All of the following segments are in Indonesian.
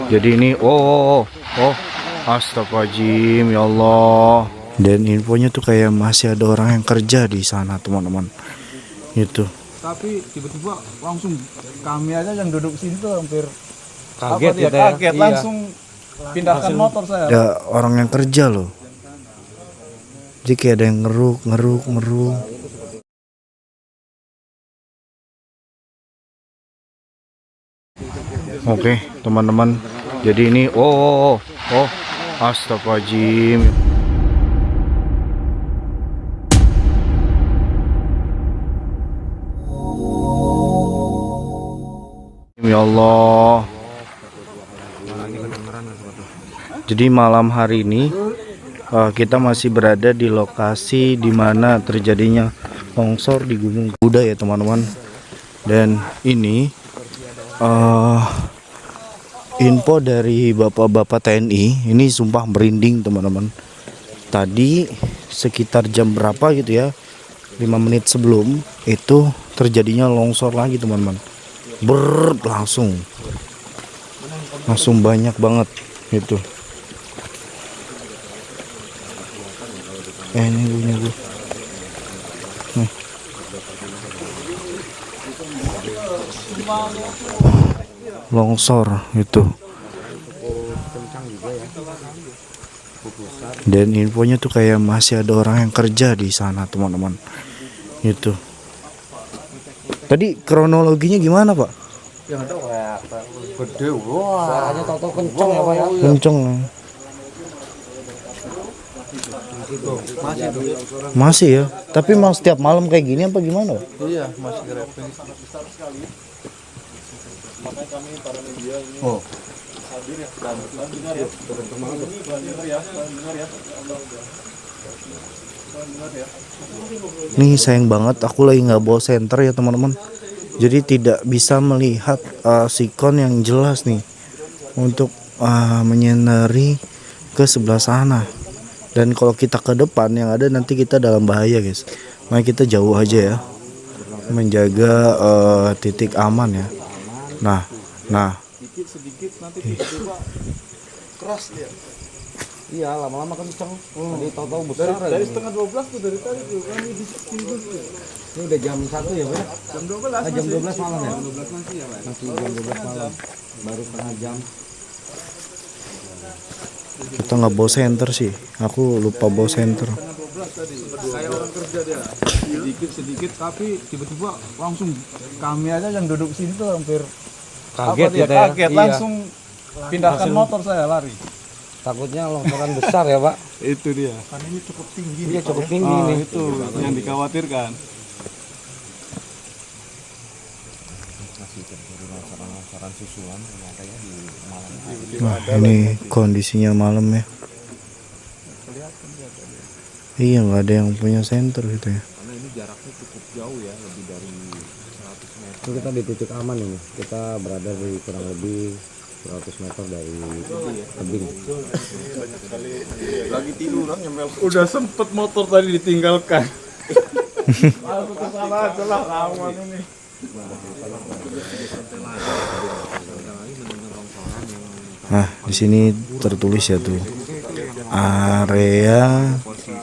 Jadi ini astagfirullahaladzim ya Allah. Dan infonya tuh kayak masih ada orang yang kerja di sana teman-teman. Itu. Tapi tiba-tiba langsung kami aja yang duduk sini tuh hampir kaget ya, kaget iya. langsung pindahkan motor saya. Ada orang yang kerja loh. Jadi kayak ada yang ngeruk. Oke, teman-teman. Jadi ini astagfirullahaladzim. Ya Allah. Jadi malam hari ini kita masih berada di lokasi di mana terjadinya longsor di Gunung Buda ya teman-teman. Dan ini info dari bapak-bapak TNI, ini sumpah merinding teman-teman. Tadi sekitar jam berapa gitu ya, 5 menit sebelum itu terjadinya longsor lagi teman-teman. Langsung banyak banget itu. Ini punya gue. Longsor itu. Dan infonya tuh kayak masih ada orang yang kerja di sana teman-teman. Itu. Tadi kronologinya gimana Pak? Yang ada kayak gede, wah. Suaranya tau kenceng ya Pak ya? Kenceng. Masih ya? Tapi mau setiap malam kayak gini apa gimana Pak? Iya, masih grepe. Makanya kami para media ini hadir ya dan dengar ya. Nih sayang banget aku lagi nggak bawa senter ya teman-teman. Jadi tidak bisa melihat sikon yang jelas nih untuk menyinari ke sebelah sana. Dan kalau kita ke depan yang ada nanti kita dalam bahaya guys. Makanya kita jauh aja ya, menjaga titik aman ya. Nah. Sedikit nanti tiba-tiba keras dia. Iya, lama-lama kenceng. Tadi tahu-tahu besar. Dari setengah 12 tuh dari tadi tuh kami di sini tuh. Ini udah jam 1 ya, Pak? Jam 12. Jam 12 malam ya? Jam 12 masih ya, Pak. Masih jam 12 malam. Baru setengah jam. Kita nggak bawa senter sih. Aku lupa bawa senter. Setengah 12 tadi. Kayak orang kerja dia. Sedikit tapi tiba-tiba langsung kami aja yang duduk sini tuh hampir Kaget ya? Kaget langsung pindahkan motor saya lari. Takutnya longsoran besar ya, Pak? Itu dia. Karena ini cukup tinggi. Iya, cukup tinggi nih. Itu yang dikhawatirkan. Nah, ini kondisinya malam ya. Iya, nggak ada yang punya senter gitu ya. Karena ini jaraknya cukup jauh ya, lebih dari 100 meter. Ini kita di titik aman ini. Kita berada di kurang lebih 100 meter dari tebing. Lagi tiduran nyemel. Udah sempet motor tadi ditinggalkan. Langsung ke sana aja lah, aman ini. Nah, di sini tertulis ya tuh. Area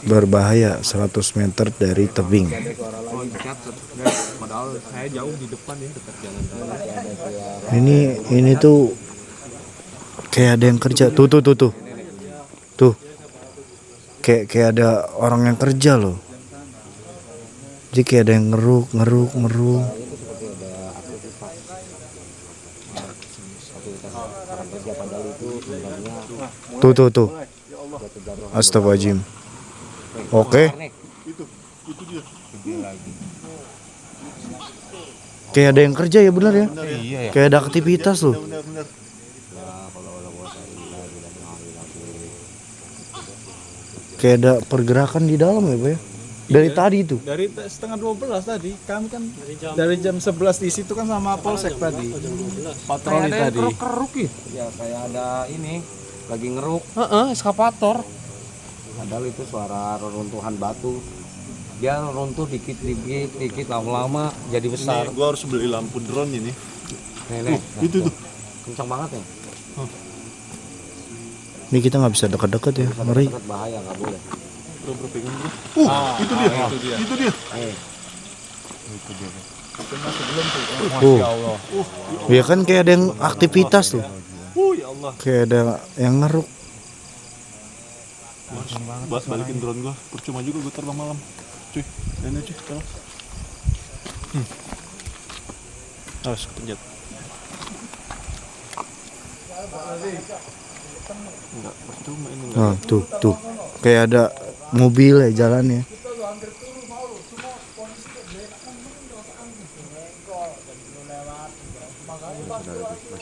berbahaya 100 meter dari tebing. Padahal saya jauh di depan ya, dekat jalan raya. Ini tuh kayak ada yang kerja. Tuh. Tuh. Kayak ada orang yang kerja loh. Jadi kayak ada yang ngeruk. Tuh. Astagfirullahaladzim. Oke. Itu dia. Kayak ada yang kerja ya benar ya? Iya ya. Kayak ada aktivitas loh. Benar. Kayak ada pergerakan di dalam ya Pak ya? Dari tadi itu. Dari setengah 12 tadi, kami kan dari jam 11 di situ kan sama Polsek tadi. Patroli tadi. Keruk ya, kayak ada ini lagi ngeruk. Eskapator. Padahal itu suara reruntuhan batu. Dia runtuh dikit lama-lama jadi besar. Gua harus beli lampu drone ini. Nenek. Itu tuh. Kencang banget ya. Ini kita nggak bisa dekat-dekat ya, ngeri. Dekat bahaya, nggak boleh. Bro, pegang bro. Itu dia. Itu dia. Masya Allah. Ya kan kayak ada yang aktivitas tuh. Ya Allah. Kayak ada yang ngeruk. Bas balikin drone gua. Percuma juga gua terbang malam. Cuy, ini cuy, tolong. Harus kepencet. Enggak, percuma ini enggak. Nah, tuh. Kayak ada mobil ya jalannya.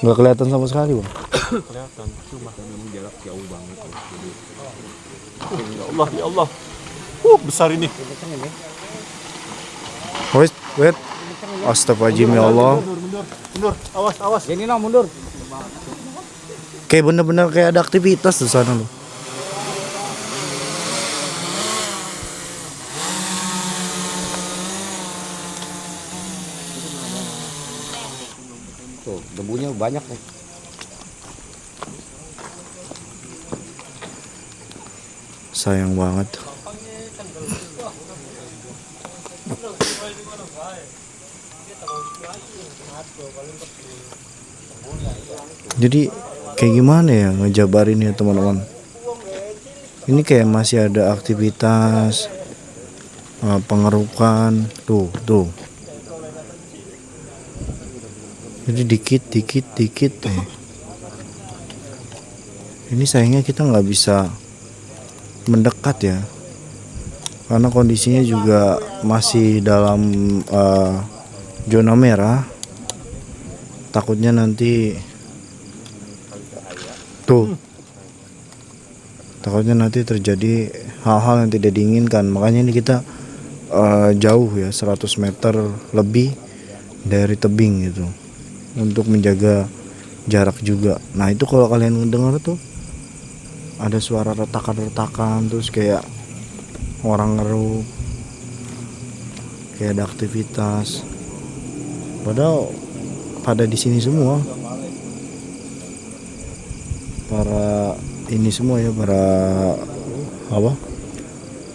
Nggak kelihatan sama sekali, Bang. Kelihatan, cuma memang jarak jauh banget. Jadi, ya Allah, ya Allah. Besar ini. Wait. Astagfirullahaladzim ya Allah. Mundur. Awas. Ini nah mundur. Kayak bener-bener kayak ada aktivitas di sana loh. Tuh, debunya banyak nih. Sayang banget. Jadi kayak gimana ya ngejabarin ya teman-teman. Ini kayak masih ada aktivitas pengerukan tuh. Jadi dikit ya. Ini sayangnya kita nggak bisa mendekat ya, karena kondisinya juga masih dalam zona merah. Takutnya nanti terjadi hal-hal yang tidak diinginkan. Makanya ini kita jauh ya, 100 meter lebih dari tebing gitu, untuk menjaga jarak juga. Nah itu kalau kalian dengar tuh ada suara retakan, terus kayak orang ngeruk, kayak ada aktivitas. Padahal pada di sini semua,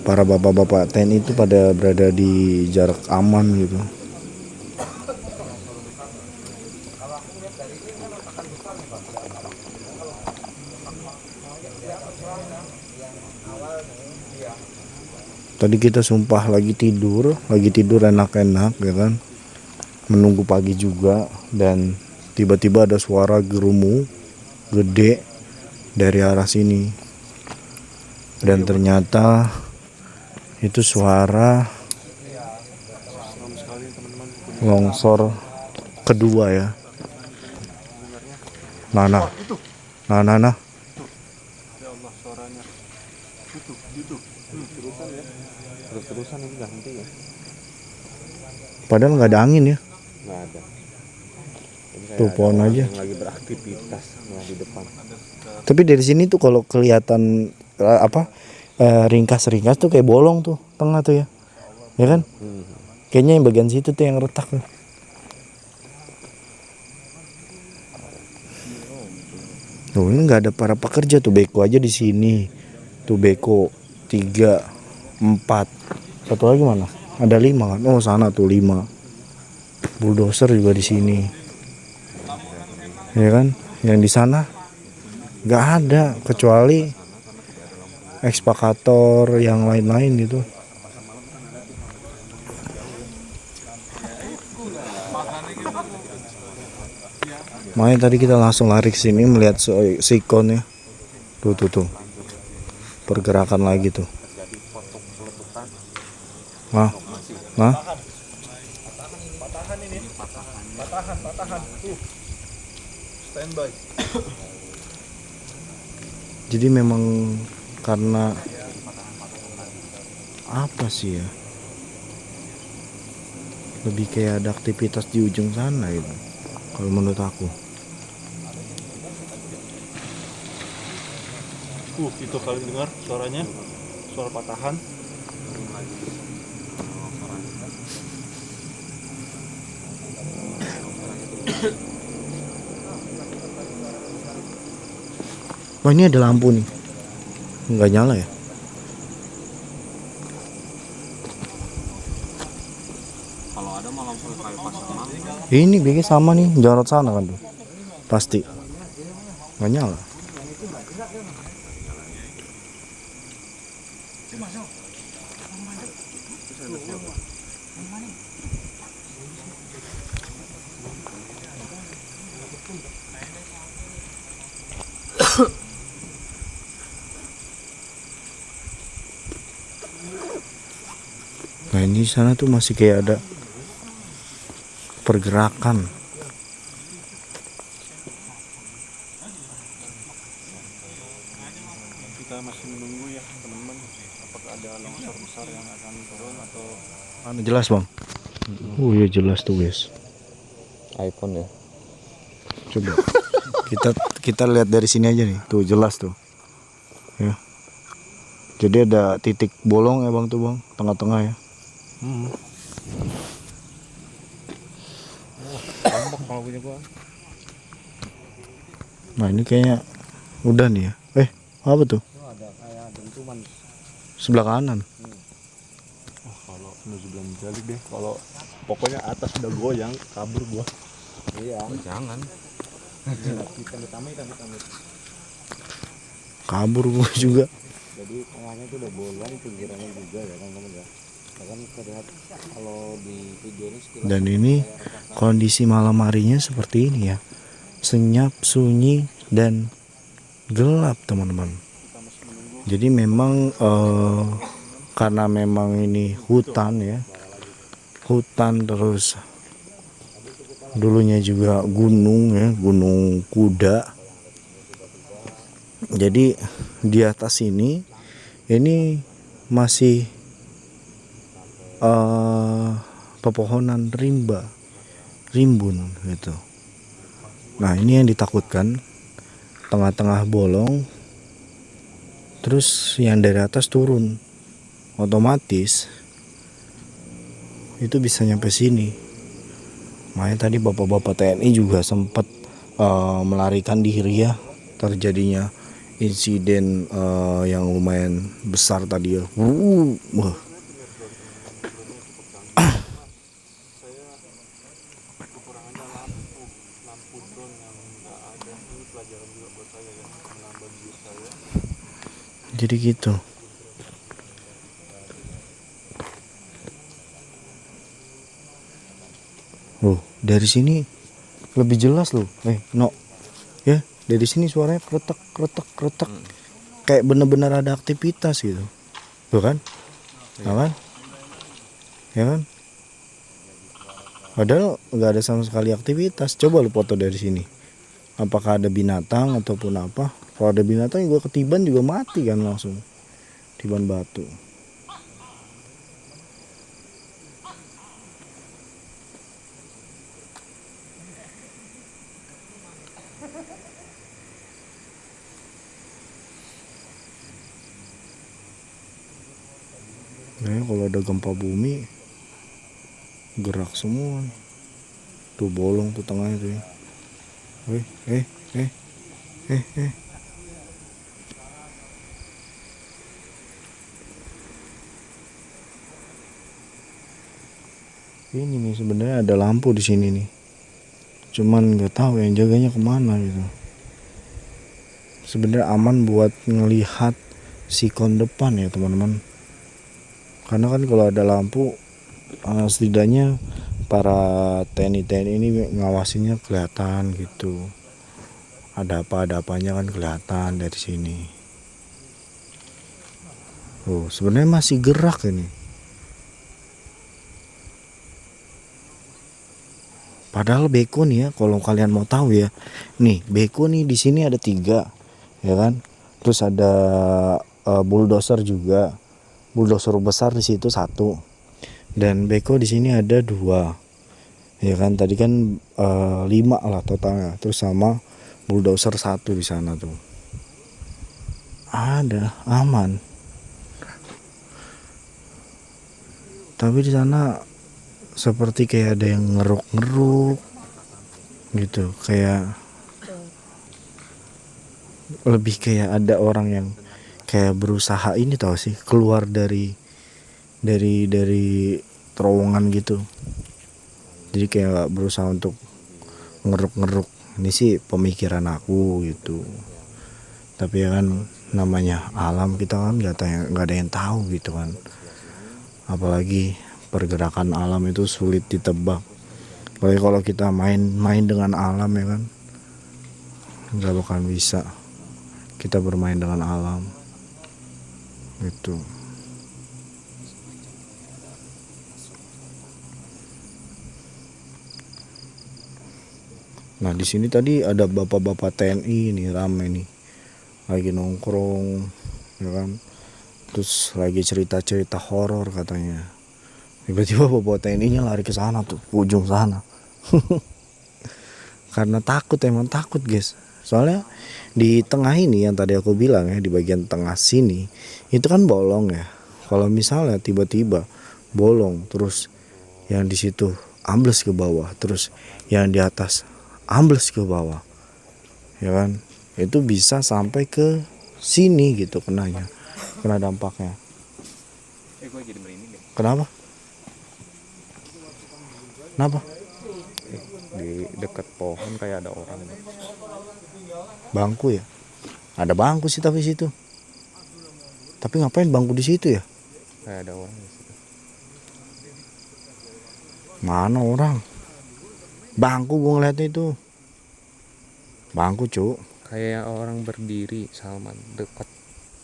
para bapak-bapak TNI itu pada berada di jarak aman gitu. Tadi kita sumpah lagi tidur enak-enak ya kan, menunggu pagi juga, dan tiba-tiba ada suara gerumu gede dari arah sini, dan ternyata itu suara longsor kedua ya. Nah. Ya Allah suaranya. Itu. Terus-terusan ini nggak henti ya. Padahal nggak ada angin ya. Nggak ada. Ini Tuh pohon aja. yang lagi beraktivitas di depan. Tapi dari sini tuh kalau kelihatan ringkas tuh kayak bolong tuh tengah tuh ya. Ya kan? Kayaknya yang bagian situ tuh yang retak tuh. Tuh ini nggak ada para pekerja tuh, beko aja di sini. Tuh beko 3, 4. Satu lagi mana? Ada 5 kan? Oh sana tuh 5. Bulldozer juga di sini. Ya kan? Yang di sana nggak ada kecuali ekskavator yang lain-lain gitu. Makanya tadi kita langsung lari ke sini melihat sikon ya. Tuh. Pergerakan lagi tuh. Nah. Patahan. Standby. Jadi memang karena apa sih ya? Lebih kayak ada aktivitas di ujung sana gitu. Kalau menurut aku. Itu kalian dengar suaranya, suara patahan. Wah, ini ada lampu nih. Nggak nyala ya? Kalau ada malam kayu pasang. Ini bikin sama nih, jarot sana kan tuh. Pasti. Nggak nyala. Nah, ini sana tuh masih kayak ada pergerakan. Kita masih menunggu ya teman-teman, apakah ada longsor besar yang akan turun atau Mana jelas bang? Oh iya jelas tuh guys. iPhone ya. Coba kita lihat dari sini aja nih, tuh jelas tuh. Ya. Jadi ada titik bolong ya bang tuh bang, tengah-tengah ya. tombok kalau punya gua. Nah ini kayaknya udah nih ya. Apa tuh? Ada kayak dentuman. Sebelah kanan. Kalau menuju bilang jalik deh, kalau pokoknya atas udah goyang, kabur gua. Iya. Jangan. Kita amit. Kabur gua juga. Jadi tengahnya itu udah bolong, pinggirannya juga ya teman-teman ya. Bahkan terlihat kalau di video ini sekilas Dan ini kondisi malam harinya seperti ini ya. Senyap, sunyi dan gelap teman-teman. Jadi memang karena memang ini hutan ya, hutan terus dulunya juga gunung ya, gunung kuda. Jadi di atas ini masih pepohonan rimbun gitu. Nah ini yang ditakutkan, tengah-tengah bolong, terus yang dari atas turun, otomatis itu bisa nyampe sini. Makanya tadi bapak-bapak TNI juga sempat melarikan diri ya, terjadinya insiden yang lumayan besar tadi ya. Wah. Jadi gitu. Dari sini lebih jelas loh. No. Ya, dari sini suaranya kretek. Kayak bener-bener ada aktivitas gitu. Tuh kan? Ya kan? Ya kan? Padahal nggak ada sama sekali aktivitas. Coba lu foto dari sini. Apakah ada binatang ataupun apa? Kalau ada binatang juga ketiban juga mati kan langsung. Tiban batu. Nah, kalau ada gempa bumi gerak semua. Tuh bolong tuh tengahnya tuh ya. Ini nih sebenarnya ada lampu di sini nih. Cuman nggak tahu yang jaganya kemana gitu. Sebenarnya aman buat ngelihat sikon depan ya teman-teman. Karena kan kalau ada lampu setidaknya para TNI ini ngawasinnya kelihatan gitu. Ada apanya kan kelihatan dari sini. Sebenarnya masih gerak ini. Padahal beko nih ya, kalau kalian mau tahu ya, nih beko nih di sini ada 3, ya kan? Terus ada bulldozer juga, bulldozer besar di situ 1, dan beko di sini ada 2, ya kan? Tadi kan 5 lah totalnya, terus sama bulldozer 1 di sana tuh. Ada aman. Tapi di sana seperti kayak ada yang ngeruk-ngeruk. gitu, kayak lebih kayak ada orang yang kayak berusaha ini tau sih, keluar dari terowongan gitu. Jadi kayak berusaha untuk ngeruk-ngeruk. Ini sih pemikiran aku gitu. Tapi ya kan namanya alam, kita kan nggak ada yang tahu gitu kan. Apalagi pergerakan alam itu sulit ditebak. Apalagi kalau kita main dengan alam ya kan, nggak bakal bisa kita bermain dengan alam gitu. Nah di sini tadi ada bapak-bapak TNI nih, rame nih, lagi nongkrong ya kan, terus lagi cerita-cerita horor katanya. Tiba-tiba bapak TNI-nya lari ke sana tuh, ujung sana. Karena takut, emang takut guys. Soalnya di tengah ini yang tadi aku bilang ya, di bagian tengah sini itu kan bolong ya. Kalau misalnya tiba-tiba bolong, terus yang di situ ambles ke bawah, terus yang di atas ambles ke bawah, ya kan, itu bisa sampai ke sini gitu kenanya, kena dampaknya. Gue jadi merinding deh. Kenapa? Kenapa? Di dekat pohon kayak ada orang. Bangku ya? Ada bangku sih tapi situ. Tapi ngapain bangku di situ ya? Kayak ada orang di situ. Mana orang? Bangku gue ngeliatnya itu. Bangku cuk. Kayak orang berdiri, Salman, dekat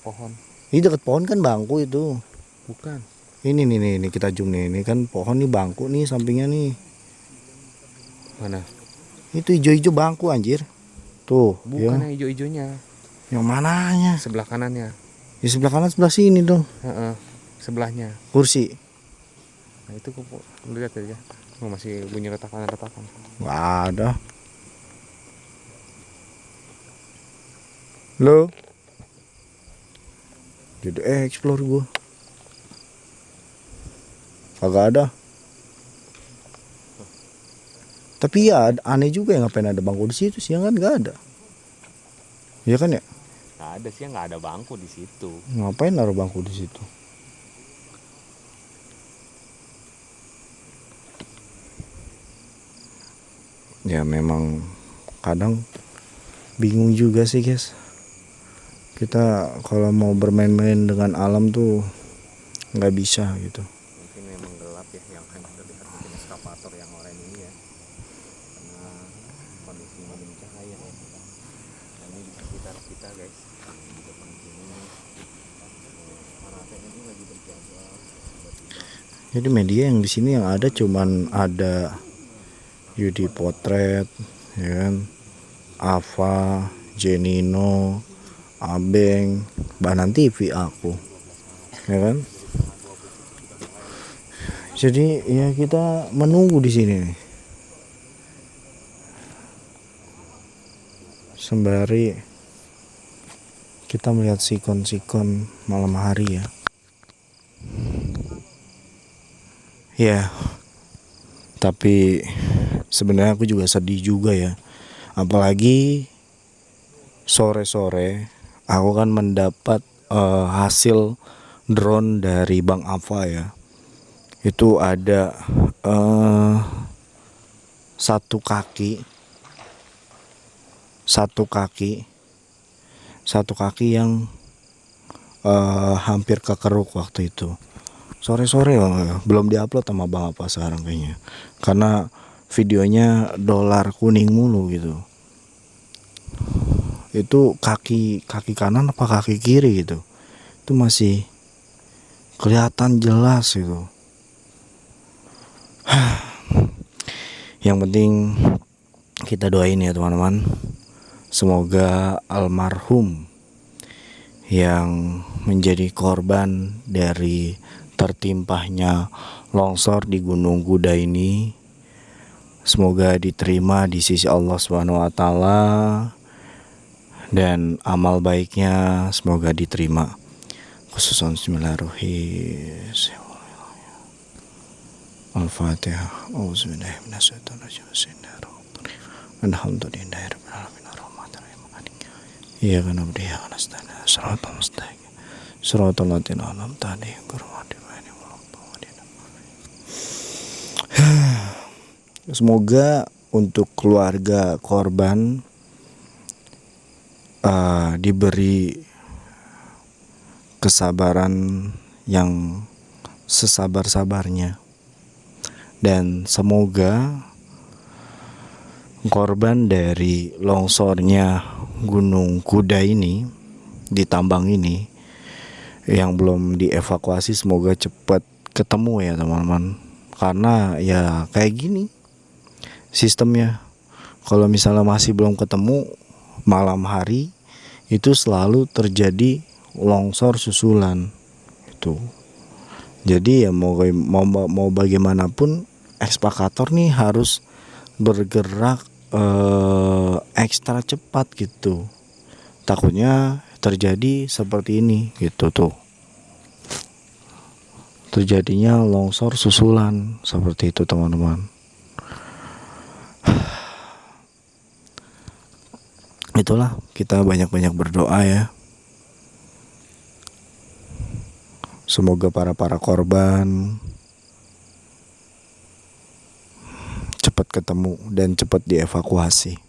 pohon. Ini deket pohon kan bangku itu. Bukan. Ini kita zoom nih. Ini kan pohon nih, bangku nih sampingnya nih. Mana? Itu hijau-hijau bangku anjir. Tuh. Bukan ya. yang hijau-hijaunya. Yang mananya? Sebelah kanannya. Di sebelah kanan, sebelah sini dong. Sebelahnya. Kursi. Nah itu gue lihat aja. Masih bunyi retakan-retakan. Gak ada. Lo. Jadi explore gue. Kagak ada. Tapi ya aneh juga ya, ngapain ada bangku di situ sih, kan nggak ada. Iya kan ya? Nggak ada sih, nggak ada bangku di situ. Ngapain naruh bangku di situ? Ya memang kadang bingung juga sih guys. Kita kalau mau bermain-main dengan alam tuh nggak bisa gitu. Mungkin memang gelap ya, yang hanya terlihat mungkin eskavator yang oranye ini ya, karena kondisi minim cahaya ya. Nah, ini di sekitar kita guys, di depan sini para TNI lagi berjaga. Jadi media yang di sini yang ada cuman ada Yudi Potret, ya kan, Ava, Jenino, Abeng, Banan TV aku, ya kan. Jadi ya kita menunggu di sini nih. Sembari kita melihat sikon-sikon malam hari ya. Ya. Tapi sebenarnya aku juga sedih juga ya. Apalagi sore-sore aku kan mendapat hasil drone dari Bang Ava ya. Itu ada satu kaki yang hampir kekeruk waktu itu. Sore-sore belum diupload sama Bang Apa sekarang kayaknya, karena videonya dolar kuning mulu gitu. Itu kaki kanan apa kaki kiri gitu, itu masih kelihatan jelas gitu. Yang penting kita doain ya teman-teman, semoga almarhum yang menjadi korban dari tertimpahnya longsor di Gunung Kuda ini semoga diterima di sisi Allah Subhanahu wa taala, dan amal baiknya semoga diterima. Khususan bismillahirrahmanirrahim. Al-Fatihah. Auzubillahi minasyaitonir rajim. Alhamdulillahirabbil alamin arrahmanirrahim. Iya kan abdi ya kan astana siratal mustaqim siratal ladzina an'amta alaihim ghairil maghdubi alaihim waladdallin. Semoga untuk keluarga korban diberi kesabaran yang sesabar-sabarnya, dan semoga korban dari longsornya Gunung Kuda ini di tambang ini yang belum dievakuasi semoga cepat ketemu ya teman-teman, karena ya kayak gini sistemnya. Kalau misalnya masih belum ketemu malam hari itu selalu terjadi longsor susulan itu. Jadi ya mau bagaimanapun ekskavator nih harus bergerak ekstra cepat gitu. Takutnya terjadi seperti ini gitu tuh. Terjadinya longsor susulan seperti itu teman-teman. Itulah kita banyak-banyak berdoa ya. Semoga para korban cepat ketemu dan cepat dievakuasi.